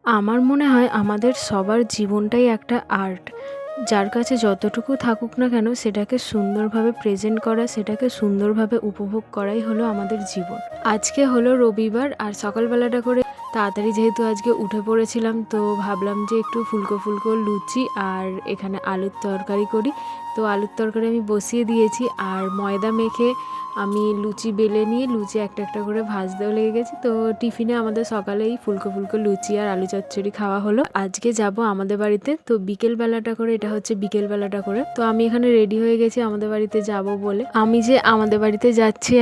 আমার মনে হয় আমাদের সবার জীবনটাই একটা আর্ট। যার কাছে যতটুকু থাকুক না কেন সেটাকে সুন্দরভাবে প্রেজেন্ট করা, সেটাকে সুন্দরভাবে উপভোগ করাই হলো আমাদের জীবন। আজকে হলো রবিবার আর সকালবেলাটা করে তাড়াতাড়ি যেহেতু আজকে উঠে পড়েছিলাম, তো ভাবলাম যে একটু ফুলকো ফুলকো লুচি আর এখানে আলুর তরকারি করি। তো আলুর তরকারি আমি বসিয়ে দিয়েছি আর ময়দা মেখে আমি লুচি বেলে নিয়ে লুচি একটা একটা করে ভাজতেও লেগে গেছি। তো টিফিনে আমাদের সকালেই ফুলকো ফুলকো লুচি আর আলু চচ্চড়ি খাওয়া হলো। আজকে যাব আমাদের বাড়িতে, তো বিকেল বেলাটা করে, এটা হচ্ছে বিকেল বেলাটা করে, তো আমি এখানে রেডি হয়ে গেছি আমাদের বাড়িতে যাব বলে। আমি যে আমাদের বাড়িতে যাচ্ছি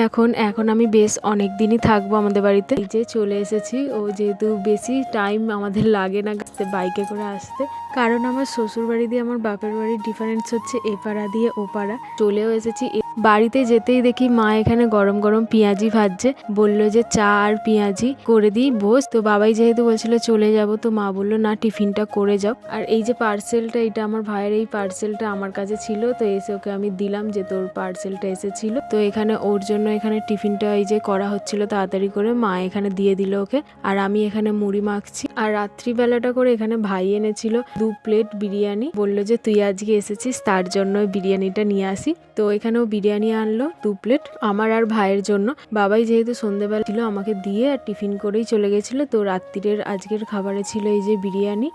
এখন আমি বেশ অনেক দিনই থাকবো আমাদের বাড়িতে। এই যে চলে এসেছি, ও যেহেতু বেশি টাইম আমাদের লাগে না বাইকে করে আসতে, কারণ আমার শ্বশুর বাড়ি দিয়ে আমার বাপের বাড়ির ডিফারেন্স হচ্ছে এপাড়া দিয়ে ওপাড়া। চলেও এসেছি। বাড়িতে যেতেই দেখি মা এখানে গরম গরম পেঁয়াজি ভাজছে, বললো যে চা আর পেঁয়াজি করে দিই, বস। তো বাবাই যেহেতু বলছিল চলে যাব, তো মা বললো না টিফিনটা করে যাও। আর এই যে পার্সেলটা, এটা আমার ভাইয়ের, এই পার্সেলটা আমার কাছে ছিল, তো এসে ওকে আমি দিলাম যে তোর পার্সেলটা এসেছিল। তো এখানে ওর জন্য এখানে টিফিনটা এই যে করা হচ্ছিল তাড়াতাড়ি করে, মা এখানে দিয়ে দিল ওকে। আর আমি এখানে মুড়ি মাখছি। আর রাত্রিবেলাটা করে এখানে ভাই এনেছিল 2 প্লেট বিরিয়ানি, বললো যে তুই আজকে এসেছিস তার জন্য বিরিয়ানিটা নিয়ে আসি। তো এখানেও বিরিয়ানি আনলো 2 প্লেট আমার আর ভাইয়ের জন্য। বাবাই যেহেতু সন্ধ্যেবেলা ছিল আমাকে দিয়ে আর টিফিন করেই চলে গেছিলো। তো রাত্রিরের আজকের খাবারে ছিল এই যে বিরিয়ানি,